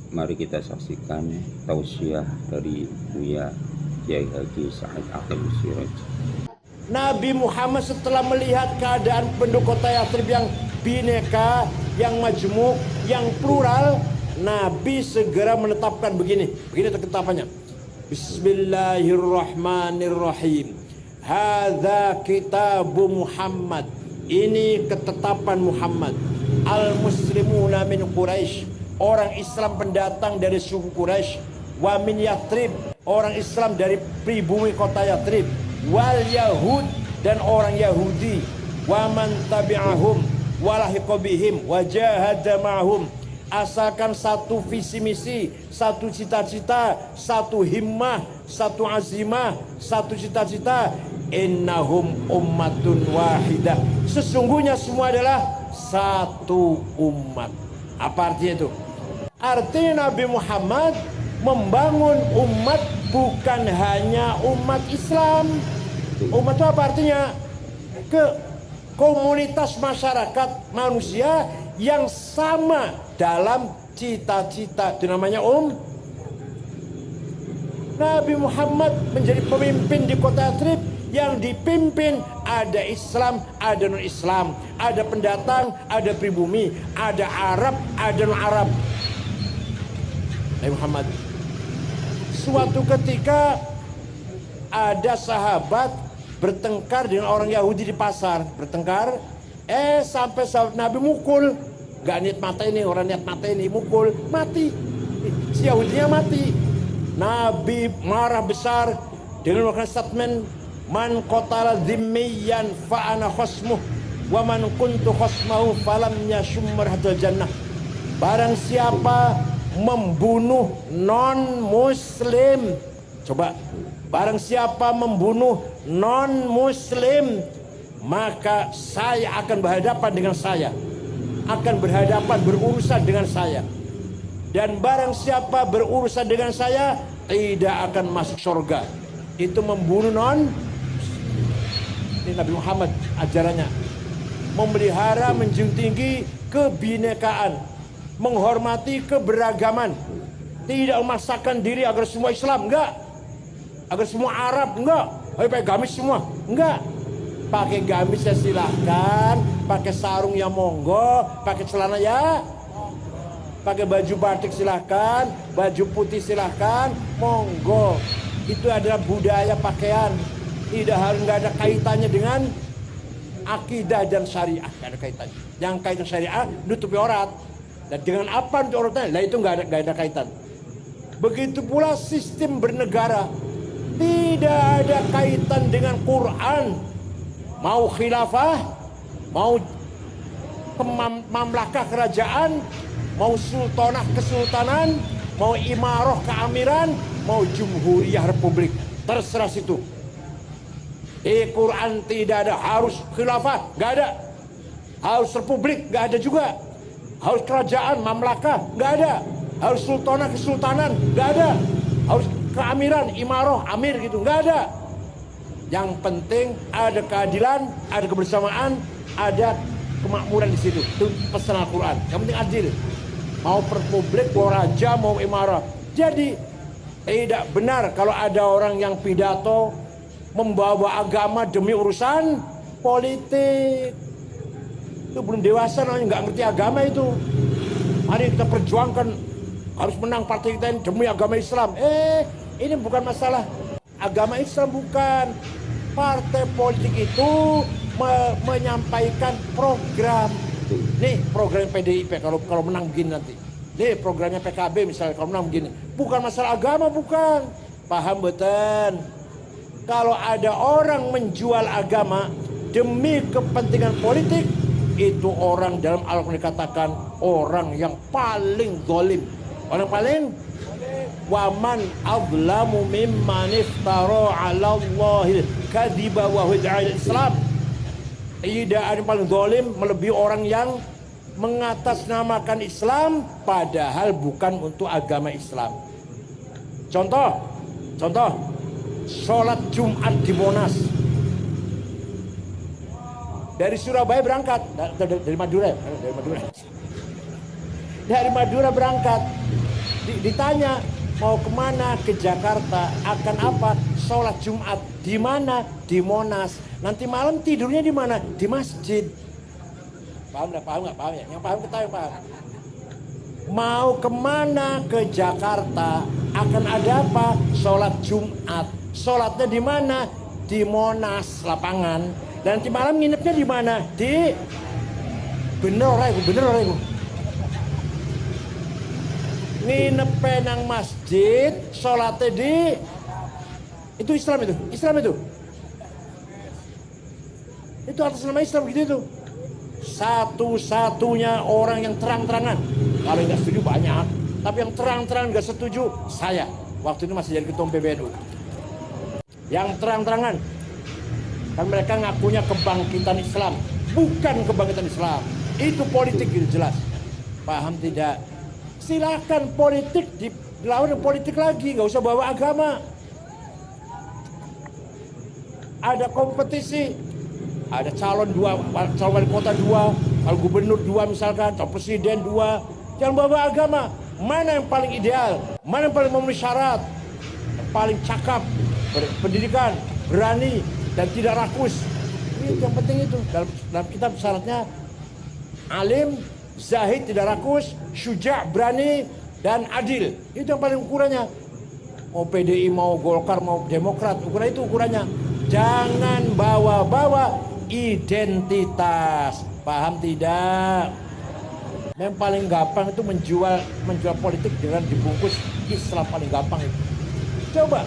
Mari kita saksikan tausiah dari Buya Kiai Haji Sa'id Aqil Siraj. Nabi Muhammad setelah melihat keadaan penduduk kota Yathrib yang bineka, yang majmuk, yang plural, Nabi segera menetapkan begini ketetapannya. Bismillahirrahmanirrahim. Hadza kitabu Muhammad. Ini ketetapan Muhammad. Al-muslimuna min Quraisy, orang Islam pendatang dari suku Quraisy. Wa min Yathrib, orang Islam dari pribumi kota Yathrib. Wal Yahud, dan orang Yahudi. Wa man tabi'ahum walahiqa bihim wa jahada ma'hum, asalkan satu visi misi, satu cita-cita, satu himmah, satu azimah, satu cita-cita. Innahum ummatun wahidah, sesungguhnya semua adalah satu umat. Apa artinya itu? Artinya Nabi Muhammad membangun umat bukan hanya umat Islam. Umat itu apa artinya? Komunitas masyarakat manusia yang sama dalam cita-cita, itu namanya Nabi Muhammad menjadi pemimpin di kota Yathrib, yang dipimpin ada Islam, ada non-Islam, ada pendatang, ada pribumi, ada Arab, ada non-Arab. Nabi Muhammad, suatu ketika ada sahabat bertengkar dengan orang Yahudi di pasar, sampai sahabat Nabi mukul, gak niat mata ini, orang niat mata ini, mukul, mati, si Yahudinya mati. Nabi marah besar dengan melakukan statement, man qatala dhimmiyan fa ana khasmuh wa man kuntu khasmahu falam yashum marhatul jannah. Barang siapa membunuh non muslim, coba, barang siapa membunuh non muslim, maka saya akan berhadapan dengan saya, akan berhadapan berurusan dengan saya, dan barang siapa berurusan dengan saya tidak akan masuk surga. Itu membunuh non. Ini Nabi Muhammad ajarannya, memelihara, menjunjung tinggi kebinekaan, menghormati keberagaman, tidak memaksakan diri agar semua Islam, enggak, agar semua Arab, enggak, pakai gamis semua, enggak. Pakai gamis ya silahkan, pakai sarung ya monggo, pakai celana ya, pakai baju batik silahkan, baju putih silahkan, monggo. Itu adalah budaya pakaian. Tidak harus, nggak ada kaitannya dengan akidah dan syariah, nggak ada kaitannya. Yang kaitan syariah nutupi aurat, dan dengan apa nutupi auratnya? Nah itu nggak ada kaitan. Begitu pula sistem bernegara, tidak ada kaitan dengan Quran. Mau khilafah, mau mamlakah kerajaan, mau sultanah kesultanan, mau imarah keamiran, mau jumhuriyah republik, terserah situ. Di Quran tidak ada harus khilafah, nggak ada. Harus republik, nggak ada juga. Harus kerajaan, mamlakah, nggak ada. Harus sultanah kesultanan, nggak ada. Harus keamiran, imarah, amir gitu, nggak ada. Yang penting ada keadilan, ada kebersamaan, ada kemakmuran di situ. Itu pesan Al-Quran. Yang penting adil. Mau republik, mau raja, mau imarah. Jadi tidak benar kalau ada orang yang pidato membawa agama demi urusan politik. Itu belum dewasa, namanya nggak ngerti agama itu. Mari kita perjuangkan, harus menang partai kita ini demi agama Islam. Ini bukan masalah agama Islam, bukan. Partai politik itu menyampaikan program. Nih program PDIP kalau menang begini nanti. Nih programnya PKB misalnya kalau menang begini. Bukan masalah agama, bukan. Paham betul? Kalau ada orang menjual agama demi kepentingan politik, itu orang dalam Al-Quran dikatakan orang yang paling zalim. Orang paling, waman azlamu mimman iftara 'ala Allahil kadhiba wa huwa Islam. Tidak ada yang paling zalim melebihi orang yang mengatasnamakan Islam padahal bukan untuk agama Islam. Contoh, sholat Jumat di Monas. Dari Surabaya berangkat, dari Madura berangkat. ditanya mau kemana, ke Jakarta, akan apa, sholat Jumat di mana, di Monas, nanti malam tidurnya di mana, di masjid. Paham nggak? Paham nggak? Paham ya? Yang paham ketahui paham. Mau kemana, ke Jakarta, akan ada apa, sholat Jumat, sholatnya di mana, di Monas lapangan, dan nanti malam nginepnya di mana, di bener orang itu nginep nang masjid, sholatnya di itu Islam itu atas nama Islam gitu itu. Satu-satunya orang yang terang-terangan, kalau nggak setuju banyak, tapi yang terang-terangan nggak setuju saya, waktu itu masih jadi ketua PBNU. Yang terang-terangan, kan mereka ngakunya kebangkitan Islam, bukan kebangkitan Islam, itu politik gitu jelas. Paham tidak? Silakan politik dilawan politik lagi, nggak usah bawa agama. Ada kompetisi, ada calon wali kota dua, calon gubernur dua misalkan, calon presiden dua, jangan bawa agama. Mana yang paling ideal, mana yang paling memenuhi syarat, yang paling cakap, berpendidikan, berani dan tidak rakus. Itu yang penting itu. Dalam kitab syaratnya alim, zahid, tidak rakus, syuja', berani, dan adil. Itu yang paling ukurannya. Mau PDI, mau Golkar, mau Demokrat, ukuran itu ukurannya. Jangan bawa-bawa identitas. Paham tidak? Yang paling gampang itu menjual politik dengan dibungkus Islam, paling gampang itu. Coba,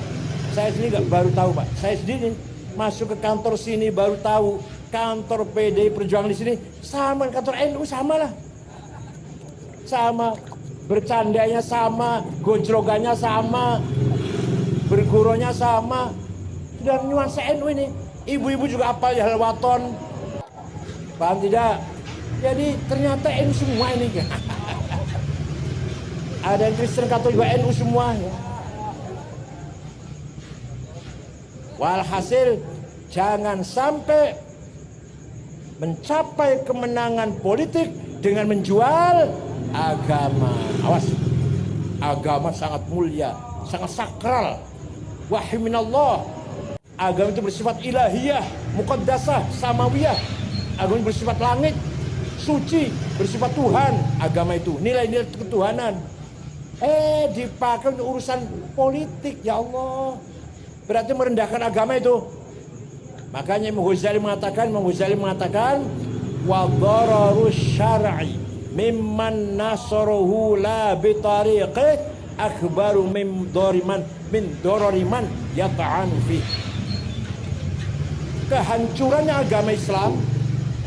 saya sendiri baru tahu Pak. Saya sendiri masuk ke kantor sini baru tahu kantor PDI Perjuangan di sini sama kantor NU, sama lah. Sama, bercandanya sama, gojlogannya sama, bergurunya sama. Dan nuansa NU ini, ibu-ibu juga apal ya waton. Paham tidak? Jadi ternyata NU semua ini. Ada yang Kristen Katolik juga NU semua. Ya. Walhasil jangan sampai mencapai kemenangan politik dengan menjual agama. Awas, agama sangat mulia, sangat sakral. Wahyi minallah. Agama itu bersifat ilahiyah, muqaddasah, samawiyah. Agama itu bersifat langit, suci, bersifat Tuhan. Agama itu nilai-nilai ketuhanan. Dipakai untuk urusan politik, ya Allah. Berarti merendahkan agama itu. Makanya Imam Ghazali mengatakan wa dararus syar'i mimman nasaruhu la bitariqi akbaru min darariman yata'anu fi. Kehancurannya agama Islam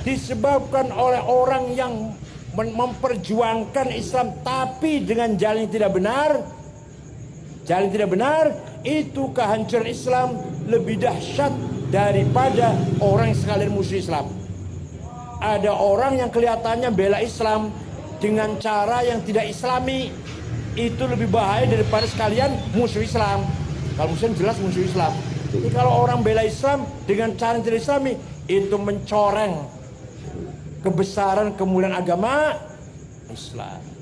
disebabkan oleh orang yang memperjuangkan Islam tapi dengan jalan yang tidak benar. Jalan yang tidak benar, itu kehancuran Islam lebih dahsyat daripada orang yang sekalian musuh Islam. Ada orang yang kelihatannya bela Islam dengan cara yang tidak Islami, itu lebih bahaya daripada sekalian musuh Islam. Kalau musuh jelas musuh Islam. Jadi kalau orang bela Islam dengan cara yang tidak Islami, itu mencoreng kebesaran kemuliaan agama Islam.